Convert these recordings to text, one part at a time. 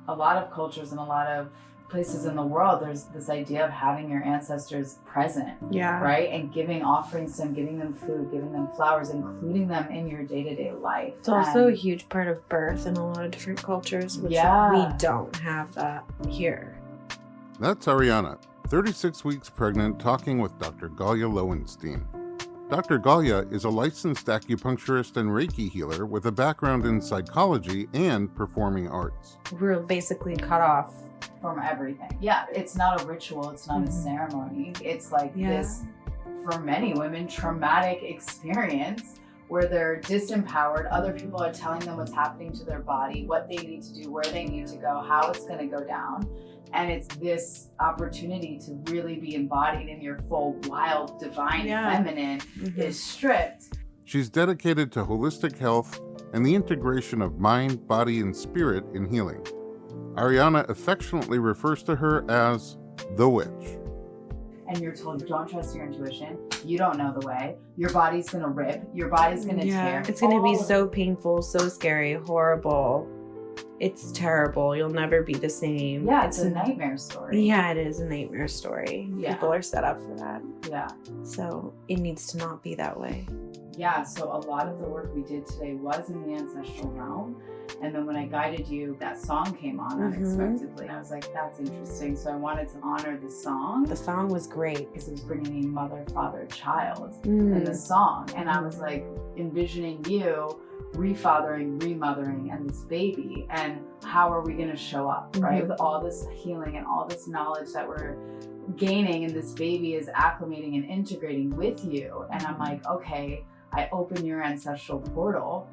a lot of cultures and a lot of places in the world, there's this idea of having your ancestors present, right? And giving offerings to them, giving them food, giving them flowers, including them in your day-to-day life. It's also a huge part of birth in a lot of different cultures, which we don't have that here. That's Arianna, 36 weeks pregnant, talking with Dr. Galia Lowenstein. Dr. Galia is a licensed acupuncturist and Reiki healer with a background in psychology and performing arts. We're basically cut off from everything. Yeah, it's not a ritual, it's not a ceremony. It's like this, for many women, traumatic experience where they're disempowered. Other people are telling them what's happening to their body, what they need to do, where they need to go, how it's going to go down. And it's this opportunity to really be embodied in your full, wild, divine feminine is stripped. She's dedicated to holistic health and the integration of mind, body, and spirit in healing. Arianna affectionately refers to her as the witch. And you're told, don't trust your intuition. You don't know the way. Your body's going to rip. Your body's going to tear. It's going to be so painful, so scary, horrible. It's terrible. You'll never be the same. Yeah, it's a nightmare story. Yeah, it is a nightmare story. Yeah. People are set up for that. Yeah. So it needs to not be that way. Yeah, so a lot of the work we did today was in the ancestral realm. And then when I guided you, that song came on unexpectedly. I was like, that's interesting. So I wanted to honor the song. The song was great. Because it was bringing in mother, father, child in the song. And I was like envisioning you refathering, remothering, and this baby. And how are we going to show up, right? With all this healing and all this knowledge that we're gaining, and this baby is acclimating and integrating with you. And I'm like, okay, I open your ancestral portal.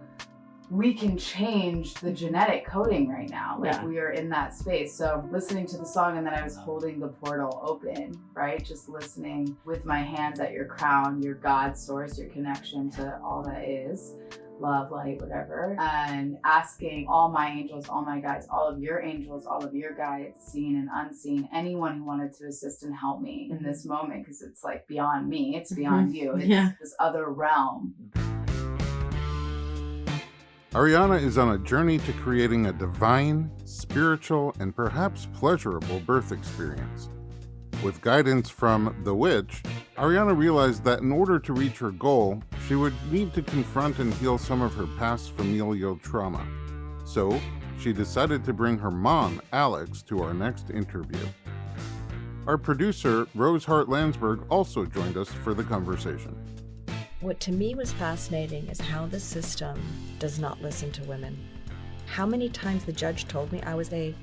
We can change the genetic coding right now. Like we are in that space. So listening to the song, and then I was holding the portal open, right? Just listening with my hands at your crown, your God source, your connection to all that is, love, light, whatever. And asking all my angels, all my guides, all of your angels, all of your guides, seen and unseen, anyone who wanted to assist and help me in this moment, because it's like beyond me, it's beyond you. It's this other realm. Arianna is on a journey to creating a divine, spiritual, and perhaps pleasurable birth experience. With guidance from the witch, Arianna realized that in order to reach her goal, she would need to confront and heal some of her past familial trauma. So, she decided to bring her mom, Alex, to our next interview. Our producer, Rose Hart-Landsberg, also joined us for the conversation. What to me was fascinating is how the system does not listen to women. How many times the judge told me I was a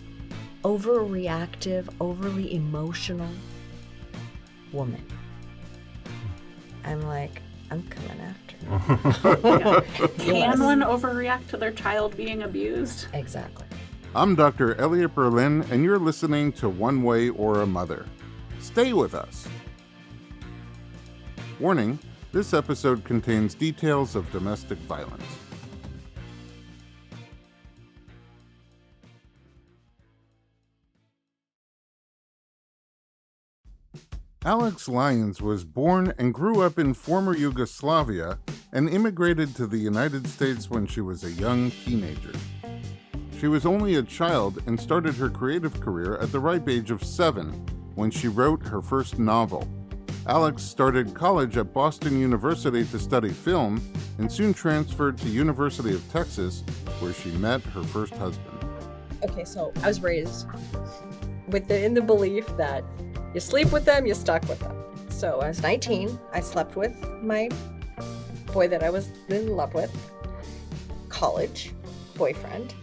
overreactive, overly emotional woman. I'm like, I'm coming after you. Can one overreact to their child being abused? Exactly. I'm Dr. Elliot Berlin, and you're listening to One Way or a Mother. Stay with us. Warning, this episode contains details of domestic violence. Alex Lyons was born and grew up in former Yugoslavia and immigrated to the United States when she was a young teenager. She was only a child and started her creative career at the ripe age of 7 when she wrote her first novel. Alex started college at Boston University to study film and soon transferred to University of Texas, where she met her first husband. Okay, so I was raised in the belief that you sleep with them, you're stuck with them. So I was 19, I slept with my boy that I was in love with, college boyfriend,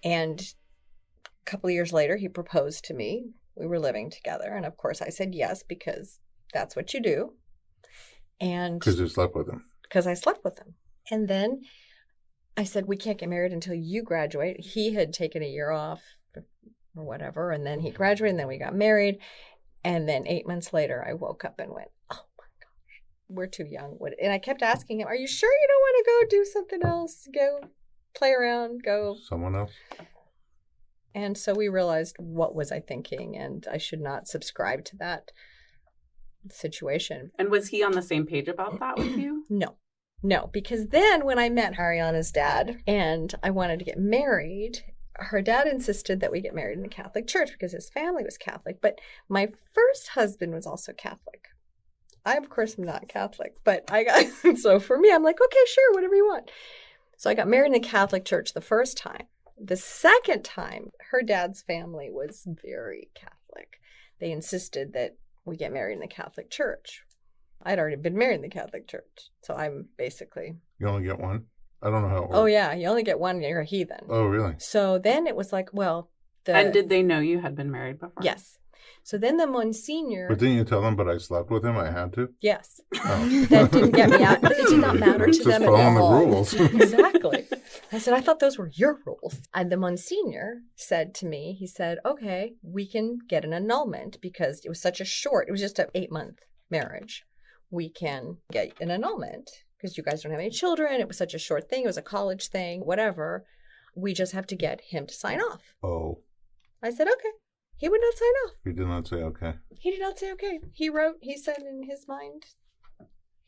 and a couple of years later he proposed to me. We were living together, and of course I said yes, because that's what you do. And because you slept with him. Because I slept with him. And then I said, we can't get married until you graduate. He had taken a year off or whatever, and then he graduated, and then we got married. And then 8 months later, I woke up and went, oh my gosh, we're too young. And I kept asking him, are you sure you don't want to go do something else? Go play around, go. Someone else? And so we realized, what was I thinking? And I should not subscribe to that situation. And was he on the same page about that with you? No, because then when I met Arianna's dad and I wanted to get married, her dad insisted that we get married in the Catholic Church because his family was Catholic. But my first husband was also Catholic. I, of course, am not Catholic, but so for me, I'm like, okay, sure, whatever you want. So I got married in the Catholic Church the first time. The second time, her dad's family was very Catholic. They insisted that we get married in the Catholic Church. I'd already been married in the Catholic Church, so I'm basically... You only get one? I don't know how it works. Oh, yeah, you only get one, you're a heathen. Oh, really? So then it was like, well... And did they know you had been married before? Yes. So then the Monsignor... But didn't you tell them, but I slept with him, I had to? Yes. Oh. That didn't get me out. It did not matter to them at all. Just following the rules. Exactly. I said, I thought those were your rules. And the Monsignor said to me, he said, okay, we can get an annulment because it was such a short, it was just an 8-month marriage. We can get an annulment because you guys don't have any children. It was such a short thing. It was a college thing, whatever. We just have to get him to sign off. Oh. I said, okay. He would not sign off. He did not say okay. He did not say okay. He said in his mind,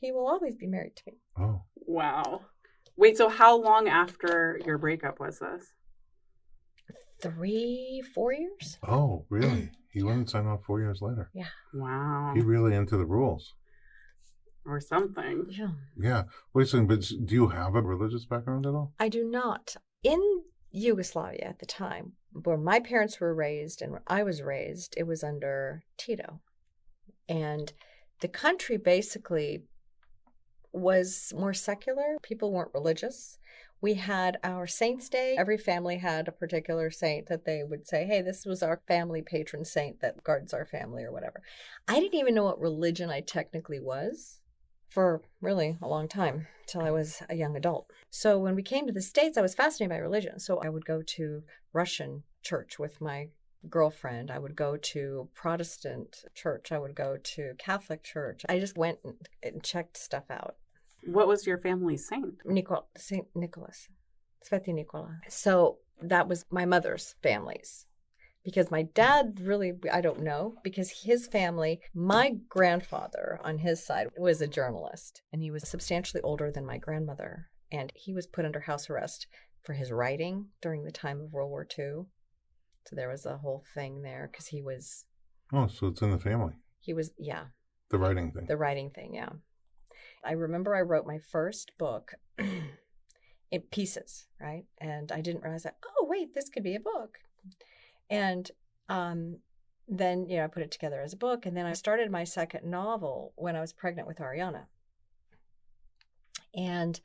he will always be married to me. Oh. Wow. Wait, so how long after your breakup was this? 3-4 years. Oh, really? He wouldn't sign off 4 years later. Yeah. Wow. He really into the rules. Or something. Yeah. Yeah. Wait a second, but do you have a religious background at all? I do not. In Yugoslavia at the time, where my parents were raised and where I was raised, it was under Tito. And the country basically was more secular. People weren't religious. We had our Saints' Day. Every family had a particular saint that they would say, hey, this was our family patron saint that guards our family or whatever. I didn't even know what religion I technically was for really a long time, till I was a young adult. So when we came to the States, I was fascinated by religion. So I would go to Russian church with my girlfriend. I would go to Protestant church. I would go to Catholic church. I just went and checked stuff out. What was your family saint? Saint Nicholas. Sveti Nikola. So that was my mother's family's. Because my dad really, I don't know, because his family, my grandfather on his side was a journalist, and he was substantially older than my grandmother, and he was put under house arrest for his writing during the time of World War II. So there was a whole thing there because he was... Oh, so it's in the family. He was, yeah. The writing thing. The writing thing, yeah. I remember I wrote my first book in pieces, right? And I didn't realize that, oh, wait, this could be a book. And then, I put it together as a book. And then I started my second novel when I was pregnant with Arianna. And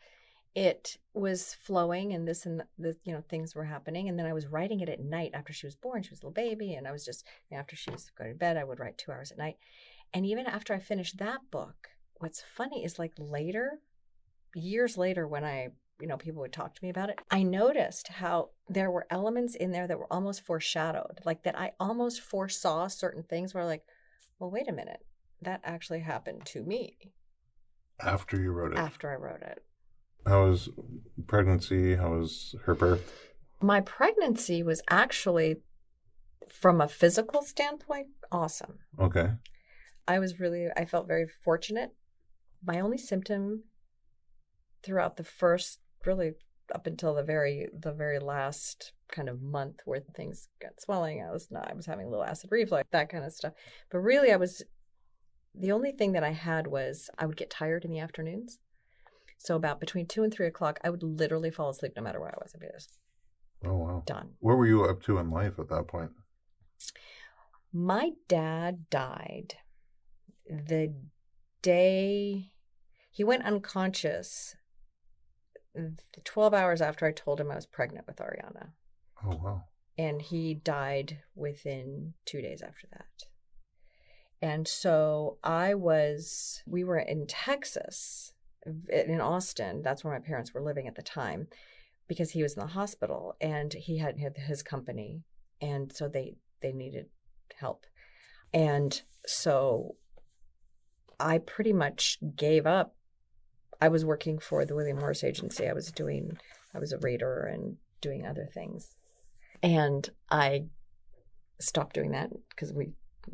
it was flowing and this and this, things were happening. And then I was writing it at night after she was born. She was a little baby. And I was just, after she was going to bed, I would write 2 hours at night. And even after I finished that book, what's funny is like later, years later, when people would talk to me about it, I noticed how there were elements in there that were almost foreshadowed, like that I almost foresaw certain things where like, well, wait a minute, that actually happened to me. After you wrote it? After I wrote it. How was pregnancy? How was her birth? My pregnancy was actually, from a physical standpoint, awesome. Okay. I felt very fortunate. My only symptom throughout the first, really up until the very last kind of month where things got swelling, I was having a little acid reflux, that kind of stuff. But really the only thing that I had was I would get tired in the afternoons. So about between 2 and 3 o'clock, I would literally fall asleep no matter where I was. I'd be just done. What were you up to in life at that point? My dad died the day he went unconscious 12 hours after I told him I was pregnant with Arianna. Oh, wow. And he died within 2 days after that. And so we were in Texas, in Austin. That's where my parents were living at the time, because he was in the hospital and he had his company. And so they needed help. And so I pretty much gave up. I was working for the William Morris Agency. I was a reader and doing other things. And I stopped doing that because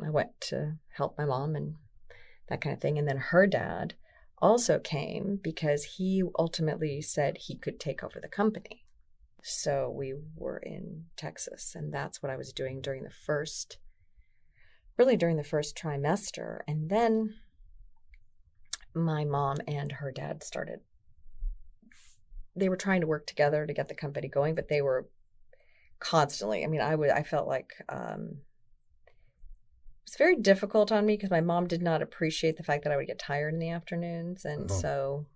I went to help my mom and that kind of thing. And then her dad also came because he ultimately said he could take over the company. So we were in Texas, and that's what I was doing during the first trimester. And then my mom and her dad they were trying to work together to get the company going, but they were constantly, I felt like it was very difficult on me because my mom did not appreciate the fact that I would get tired in the afternoons. And so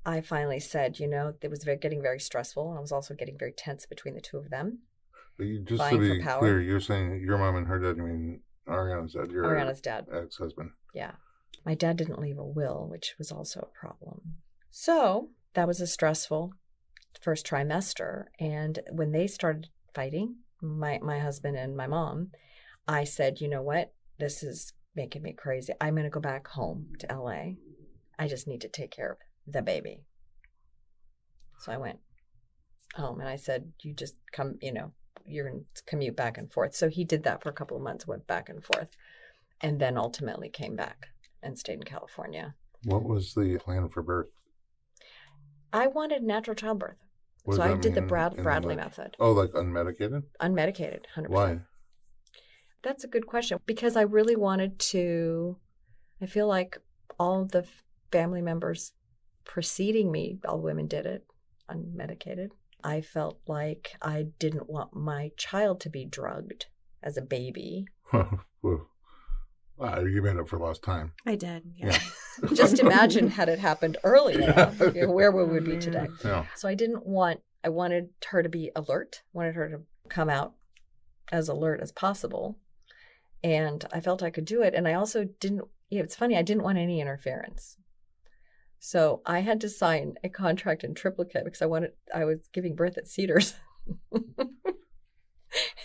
I finally said, it was getting very stressful, and I was also getting very tense between the two of them. But just to be clear, you're saying your mom and her dad, you mean Arianna's dad, Arianna's dad. Ex-husband. Yeah. My dad didn't leave a will, which was also a problem. So that was a stressful first trimester. And when they started fighting, my husband and my mom, I said, you know what? This is making me crazy. I'm going to go back home to LA. I just need to take care of the baby. So I went home and I said, you just come, you're going to commute back and forth. So he did that for a couple of months, went back and forth, and then ultimately came back and stayed in California. What was the plan for birth? I wanted natural childbirth. So I did the Bradley method. Oh, like unmedicated? Unmedicated, 100%. Why? That's a good question. Because I really wanted to, I feel like all the family members preceding me, all women did it, unmedicated. I felt like I didn't want my child to be drugged as a baby. Well, you made up for lost time. I did, yeah. Just imagine had it happened earlier, where would we be today? Yeah. So I wanted her to be alert, wanted her to come out as alert as possible. And I felt I could do it. And I also didn't, it's funny, I didn't want any interference. So I had to sign a contract in triplicate because I was giving birth at Cedars.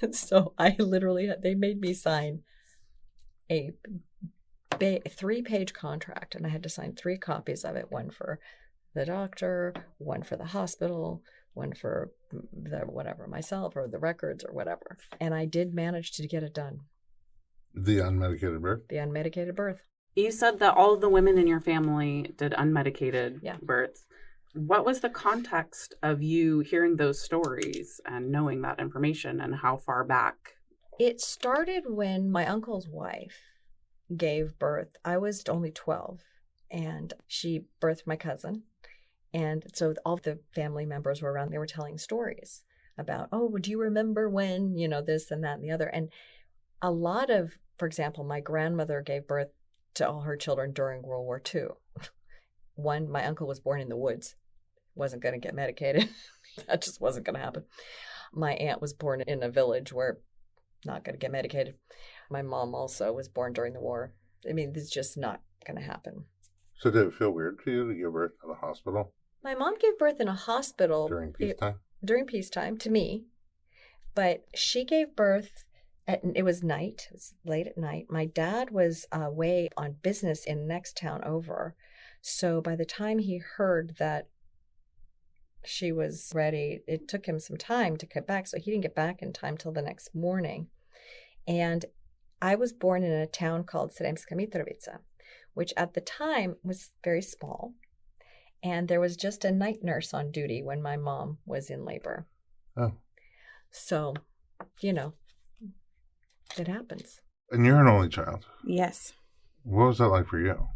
And so they made me sign a 3-page contract, and I had to sign 3 copies of it, one for the doctor, one for the hospital, one for myself or the records or whatever. And I did manage to get it done. The unmedicated birth? The unmedicated birth. You said that all of the women in your family did unmedicated births. What was the context of you hearing those stories and knowing that information, and how far back? It started when my uncle's wife gave birth. I was only 12, and she birthed my cousin. And so all the family members were around. They were telling stories about, do you remember when, this and that and the other. And a lot of, for example, my grandmother gave birth to all her children during World War II. My uncle was born in the woods, wasn't going to get medicated. That just wasn't going to happen. My aunt was born in a village where not going to get medicated. My mom also was born during the war. It's just not going to happen. So did it feel weird to you to give birth in a hospital? My mom gave birth in a hospital. During peacetime? During peacetime, to me. But she gave birth, it was night. It was late at night. My dad was away on business in the next town over. So by the time he heard that she was ready, it took him some time to get back. So he didn't get back in time till the next morning. And I was born in a town called Sremska Mitrovica, which at the time was very small. And there was just a night nurse on duty when my mom was in labor. Oh. So, it happens. And you're an only child. Yes. What was that like for you?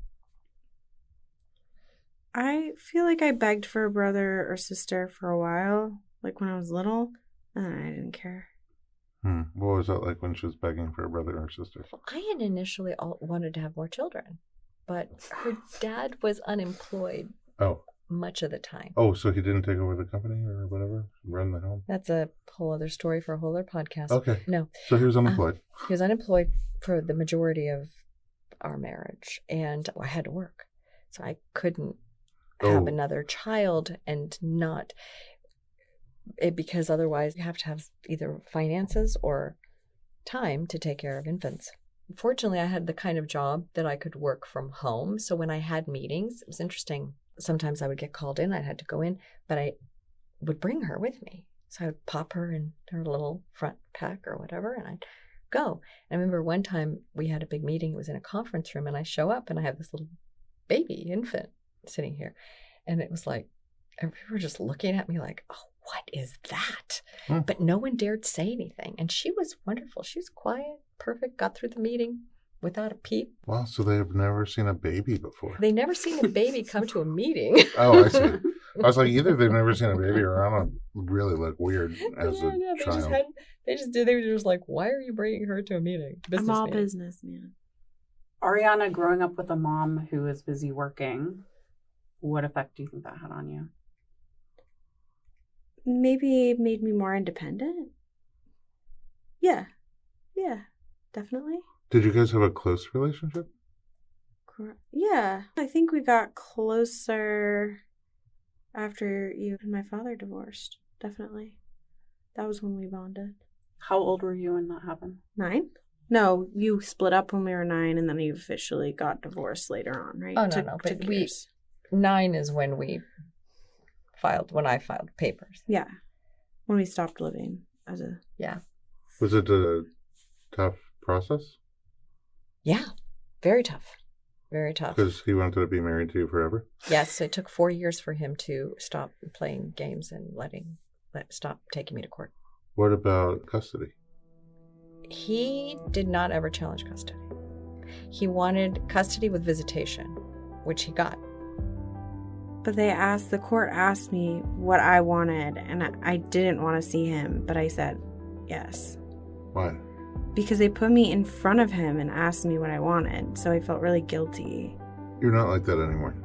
I feel like I begged for a brother or sister for a while, like when I was little, and I didn't care. What was that like when she was begging for a brother or sister? Well, I had initially wanted to have more children, but her dad was unemployed much of the time. Oh, so he didn't take over the company or whatever? Run the home? That's a whole other story for a whole other podcast. Okay. No. So he was unemployed. He was unemployed for the majority of our marriage, and I had to work. So I couldn't have another child and not... because otherwise you have to have either finances or time to take care of infants. Fortunately, I had the kind of job that I could work from home. So when I had meetings, it was interesting. Sometimes I would get called in. I had to go in, but I would bring her with me. So I would pop her in her little front pack or whatever, and I'd go. And I remember one time we had a big meeting. It was in a conference room, and I show up, and I have this little baby infant sitting here. And it was like, and people were just looking at me like, oh, what is that? But no one dared say anything. And she was wonderful. She was quiet, perfect, got through the meeting without a peep. Wow, so they have never seen a baby before. They never seen a baby come to a meeting. Oh, I see. I was like, either they've never seen a baby or I don't really look weird as a child. They were just like, why are you bringing her to a meeting? I'm all business, man. Arianna, growing up with a mom who is busy working, what effect do you think that had on you? Maybe it made me more independent. Yeah, definitely. Did you guys have a close relationship? Yeah, I think we got closer after you and my father divorced. Definitely. That was when we bonded. How old were you when that happened? 9? No, you split up when we were 9 and then you officially got divorced later on, right? Oh, no. But 9 is when when I filed papers. Yeah. When we stopped living as a... Yeah. Was it a tough process? Yeah. Very tough. Very tough. Because he wanted to be married to you forever? Yes. It took 4 years for him to stop playing games and stop taking me to court. What about custody? He did not ever challenge custody. He wanted custody with visitation, which he got. But the court asked me what I wanted, and I didn't want to see him, but I said yes. Why? Because they put me in front of him and asked me what I wanted, so I felt really guilty. You're not like that anymore.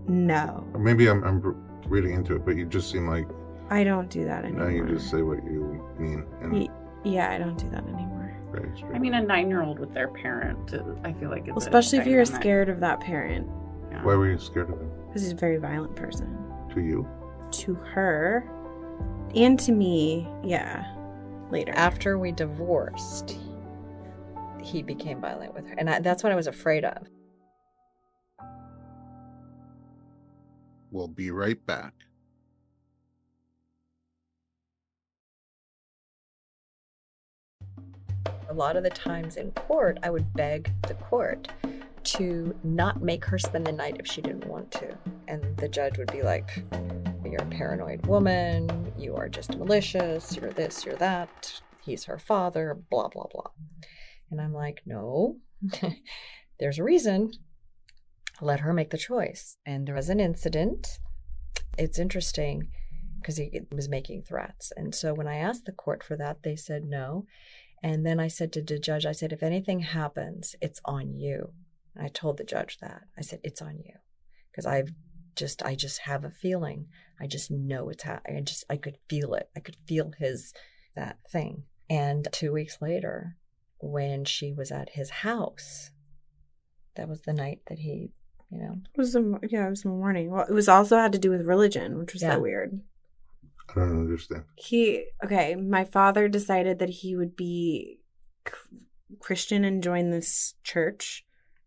No. Or maybe I'm reading into it, but you just seem like... I don't do that anymore. Now you just say what you mean. And yeah, I don't do that anymore. I mean, a 9-year-old with their parent, I feel like it's especially if you're scared of that parent. Yeah. Why were you scared of him? Because he's a very violent person. To you? To her. And to me, yeah. Later. After we divorced, he became violent with her. And that's what I was afraid of. We'll be right back. A lot of the times in court, I would beg the court to not make her spend the night if she didn't want to. And the judge would be like, you're a paranoid woman, you are just malicious, you're this, you're that, he's her father, blah, blah, blah. And I'm like, no, there's a reason. Let her make the choice. And there was an incident. It's interesting because he was making threats. And so when I asked the court for that, they said no. And then I said to the judge, I said, if anything happens, it's on you. And I told the judge that. I said, it's on you. Because I just have a feeling. I just know it's happening. I could feel it. I could feel that thing. And 2 weeks later, when she was at his house, that was the night that he, It was the morning. Well, it was also had to do with religion, which was so weird. I don't understand. My father decided that he would be Christian and join this church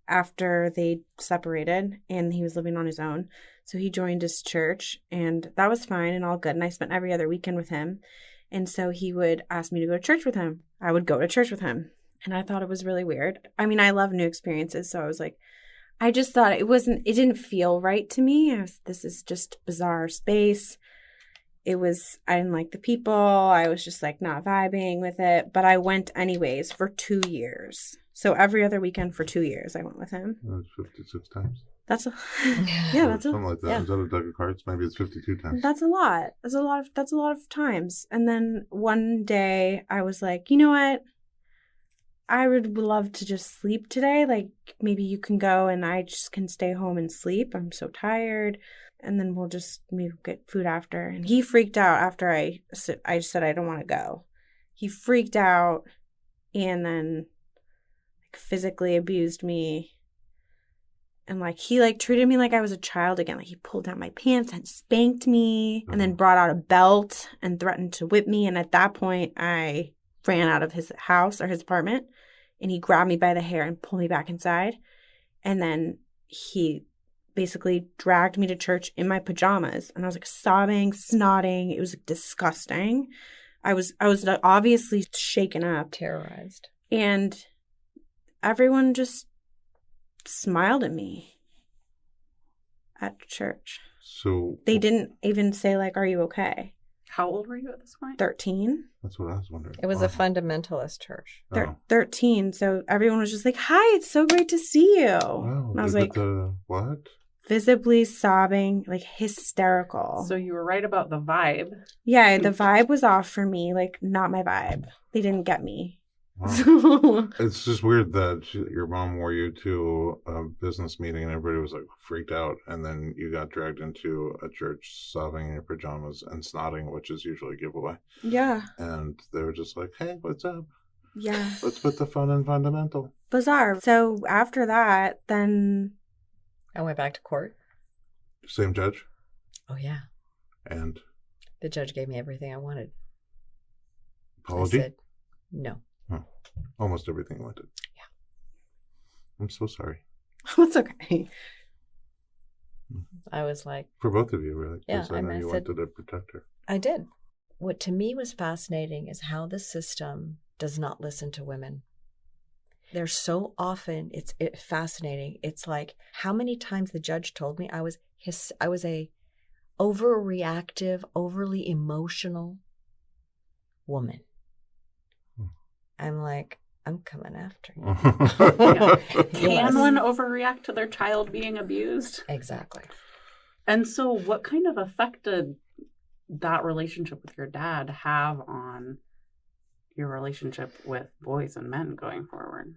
after they separated, and he was living on his own. So he joined his church, and that was fine and all good. And I spent every other weekend with him. And so he would ask me to go to church with him. I would go to church with him. And I thought it was really weird. I mean, I love new experiences. So I was like, I just thought it didn't feel right to me. This is just bizarre space. I didn't like the people. I was just like not vibing with it. But I went anyways for 2 years. So every other weekend for 2 years, I went with him. That's 56 times. That's something like that. Yeah. Is that a deck of cards? Maybe it's 52 times. That's a lot. That's a lot of times. And then one day I was like, you know what? I would love to just sleep today. Like maybe you can go and I just can stay home and sleep. I'm so tired. And then we'll just maybe get food after. And he freaked out after I said I don't want to go. He freaked out and then physically abused me. And he treated me like I was a child again. Like he pulled down my pants and spanked me and then brought out a belt and threatened to whip me. And at that point, I ran out of his house or his apartment and he grabbed me by the hair and pulled me back inside. And then he basically dragged me to church in my pajamas. And I was sobbing, snotting. It was disgusting. I was obviously shaken up. Terrorized. And everyone just smiled at me at church. So they didn't even say are you okay? How old were you at this point? 13. That's what I was wondering. It was a fundamentalist church. 13. So everyone was just like, hi, it's so great to see you. Wow. And I was like, what? Visibly sobbing, like hysterical. So you were right about the vibe. Yeah, the vibe was off for me. Like, not my vibe. They didn't get me. Wow. It's just weird that your mom wore you to a business meeting and everybody was like freaked out, and then you got dragged into a church sobbing in your pajamas and snotting, which is usually a giveaway. Yeah. And they were just like, hey, what's up? Yeah. Let's put the fun in fundamental. Bizarre. So after that, then I went back to court. Same judge? Oh, yeah. And? The judge gave me everything I wanted. Apology? I said, no. Oh, almost everything I wanted. Yeah. I'm so sorry. It's okay. I was like... For both of you, really. Yeah. Because I know you wanted to protect her. I did. What to me was fascinating is how the system does not listen to women. There's so often, it's fascinating. It's like how many times the judge told me I was a overreactive, overly emotional woman. I'm like, I'm coming after you. Can one overreact to their child being abused? Exactly. And so what kind of effect did that relationship with your dad have on your relationship with boys and men going forward?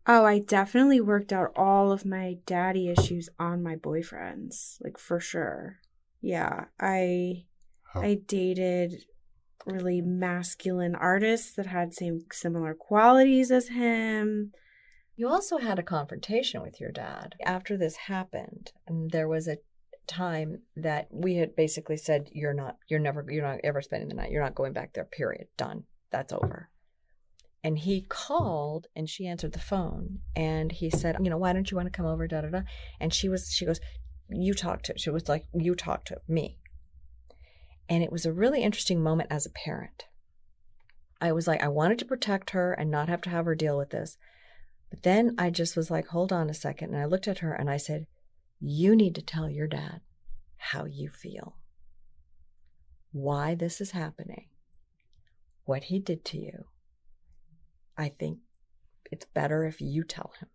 Oh, I definitely worked out all of my daddy issues on my boyfriends, like for sure. Yeah, I dated really masculine artists that had similar qualities as him. You also had a confrontation with your dad after this happened, and there was a time that we had basically said, you're not ever spending the night. You're not going back there, period. Done. That's over. And he called, and she answered the phone, and he said, why don't you want to come over, da-da-da. And she goes, you talk to me. And it was a really interesting moment as a parent. I was like, I wanted to protect her and not have to have her deal with this. But then I just was like, hold on a second. And I looked at her and I said, you need to tell your dad how you feel, why this is happening, what he did to you. I think it's better if you tell him.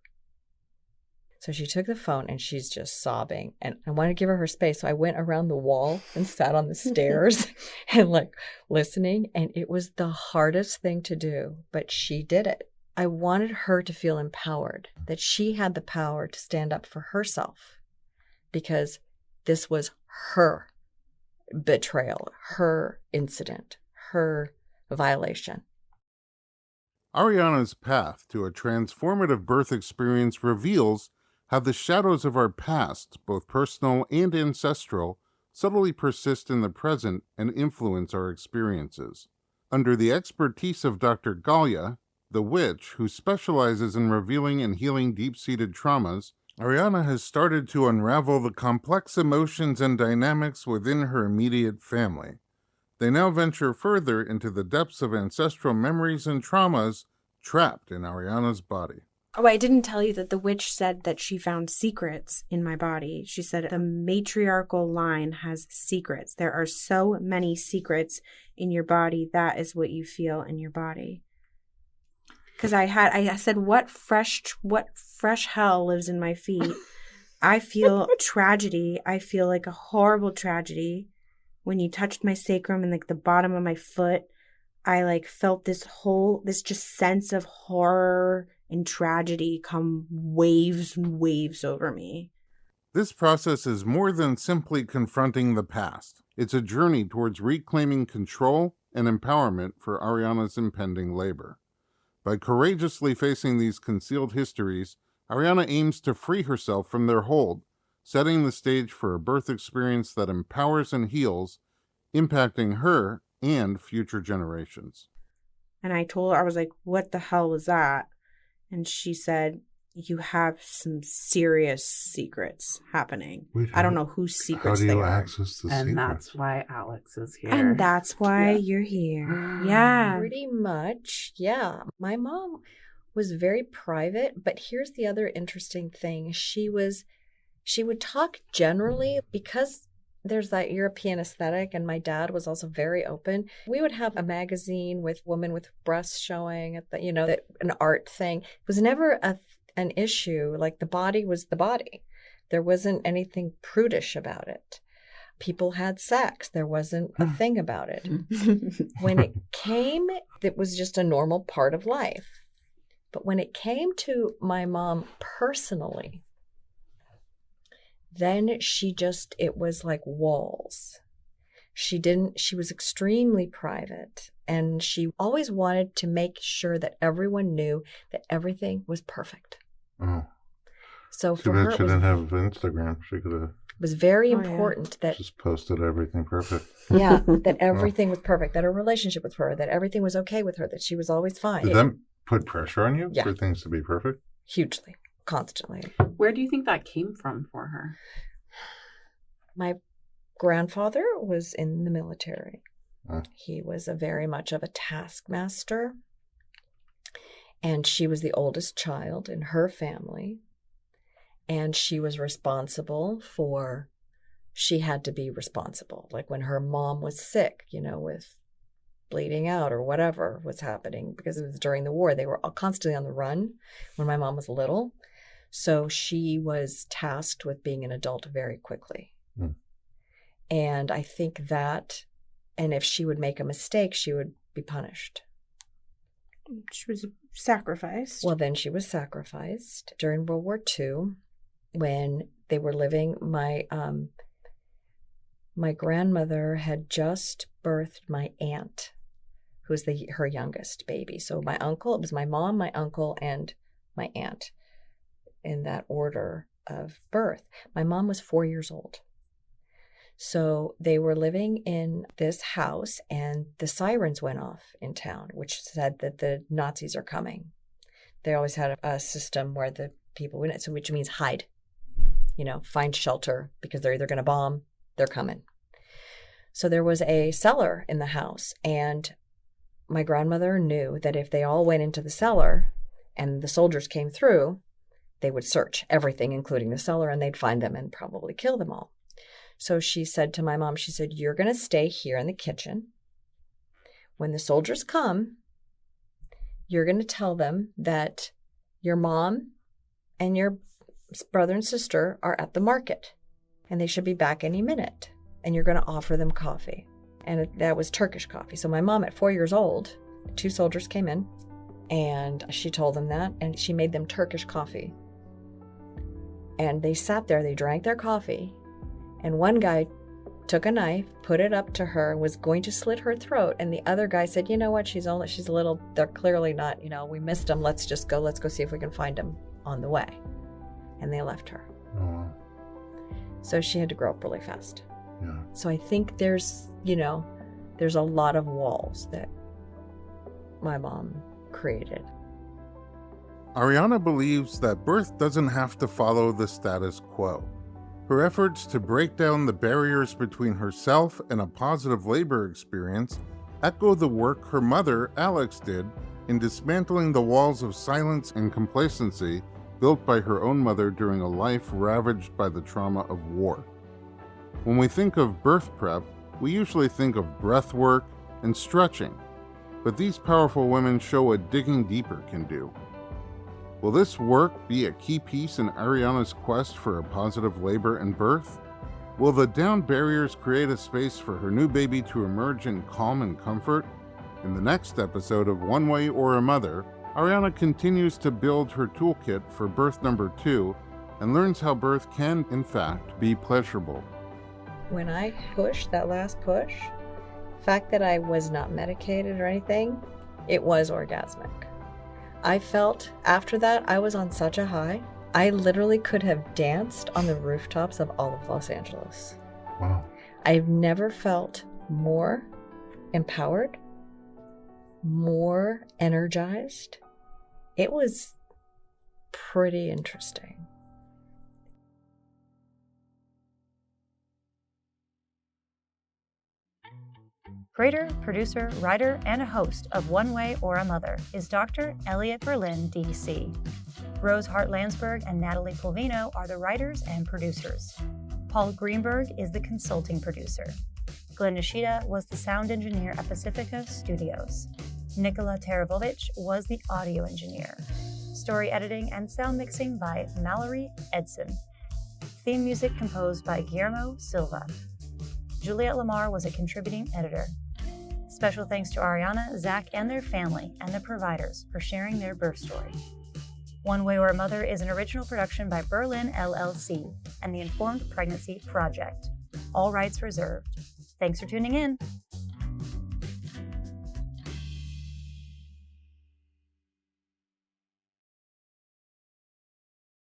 So she took the phone and she's just sobbing, and I wanted to give her space. So I went around the wall and sat on the stairs and listening. And it was the hardest thing to do, but she did it. I wanted her to feel empowered, that she had the power to stand up for herself, because this was her betrayal, her incident, her violation. Arianna's path to a transformative birth experience reveals how the shadows of our past, both personal and ancestral, subtly persist in the present and influence our experiences. Under the expertise of Dr. Galia, the witch, who specializes in revealing and healing deep-seated traumas, Arianna has started to unravel the complex emotions and dynamics within her immediate family. They now venture further into the depths of ancestral memories and traumas trapped in Arianna's body. Oh, I didn't tell you that the witch said that she found secrets in my body. She said the matriarchal line has secrets. There are so many secrets in your body. That is what you feel in your body. Because I said, what fresh hell lives in my feet? I feel tragedy. I feel like a horrible tragedy. When you touched my sacrum and the bottom of my foot, I felt this just sense of horror and tragedy come waves and waves over me. This process is more than simply confronting the past. It's a journey towards reclaiming control and empowerment for Arianna's impending labor. By courageously facing these concealed histories, Arianna aims to free herself from their hold, setting the stage for a birth experience that empowers and heals, impacting her and future generations. And I told her, I was like, what the hell was that? And she said, you have some serious secrets happening. I don't know whose secrets they are. How do you access the secrets? And that's why Alex is here. And that's why you're here. Yeah. Pretty much, yeah. My mom was very private, but here's the other interesting thing. She would talk generally because there's that European aesthetic, and my dad was also very open. We would have a magazine with women with breasts showing, at the, an art thing. It was never an issue. Like, the body was the body. There wasn't anything prudish about it. People had sex. There wasn't a thing about it. When it came, it was just a normal part of life. But when it came to my mom personally, then it was like walls. She was extremely private, and she always wanted to make sure that everyone knew that everything was perfect. Oh. So for her, she didn't have Instagram. She could have. It was very important that just posted everything perfect. Yeah, that everything was perfect, that her relationship with her, that everything was okay with her, that she was always fine. Did that put pressure on you Yeah. for things to be perfect? Hugely, constantly. Where do you think that came from for her? My grandfather was in the military. He was very much of a taskmaster, and she was the oldest child in her family. And she was she had to be responsible. Like, when her mom was sick, with bleeding out or whatever was happening, because it was during the war, they were constantly on the run when my mom was little. So she was tasked with being an adult very quickly. Mm. And I think and if she would make a mistake, she would be punished. She was sacrificed. Well, then she was sacrificed during World War II. When they were living, my grandmother had just birthed my aunt, who was her youngest baby. So it was my mom, my uncle, and my aunt in that order of birth. My mom was 4 years old. So they were living in this house, and the sirens went off in town, which said that the Nazis are coming. They always had a system where the people went, so which means hide. Find shelter, because they're either going to bomb, they're coming. So there was a cellar in the house, and my grandmother knew that if they all went into the cellar and the soldiers came through, they would search everything, including the cellar, and they'd find them and probably kill them all. So she said to my mom, she said, "You're going to stay here in the kitchen. When the soldiers come, you're going to tell them that your mom and your brother and sister are at the market, and they should be back any minute. And you're going to offer them coffee." And that was Turkish coffee. So my mom, at 4 years old, 2 soldiers came in, and she told them that, and she made them Turkish coffee. And they sat there, they drank their coffee, and one guy took a knife, put it up to her, was going to slit her throat, and the other guy said, "You know what, she's a little, they're clearly not, we missed them, let's go see if we can find them on the way." And they left her. Oh. So she had to grow up really fast. Yeah. So I think there's a lot of walls that my mom created. Arianna believes that birth doesn't have to follow the status quo. Her efforts to break down the barriers between herself and a positive labor experience echo the work her mother, Alex, did in dismantling the walls of silence and complacency built by her own mother during a life ravaged by the trauma of war. When we think of birth prep, we usually think of breath work and stretching, but these powerful women show what digging deeper can do. Will this work be a key piece in Arianna's quest for a positive labor and birth? Will the down barriers create a space for her new baby to emerge in calm and comfort? In the next episode of One Way or a Mother, Arianna continues to build her toolkit for birth number 2 and learns how birth can, in fact, be pleasurable. When I pushed that last push, the fact that I was not medicated or anything, it was orgasmic. I felt after that I was on such a high. I literally could have danced on the rooftops of all of Los Angeles. Wow. I've never felt more empowered, more energized. It was pretty interesting. Creator, producer, writer, and a host of One Way or a Mother is Dr. Elliot Berlin, D.C. Rose Hart-Landsberg and Natalie Pulvino are the writers and producers. Paul Greenberg is the consulting producer. Glenn Nishida was the sound engineer at Pacifica Studios. Nikola Tarabaovic was the audio engineer. Story editing and sound mixing by Mallory Edson. Theme music composed by Guillermo Silva. Juliette Lamar was a contributing editor. Special thanks to Arianna, Zach, and their family and the providers for sharing their birth story. One Way or a Mother is an original production by Berlin LLC and the Informed Pregnancy Project. All rights reserved. Thanks for tuning in.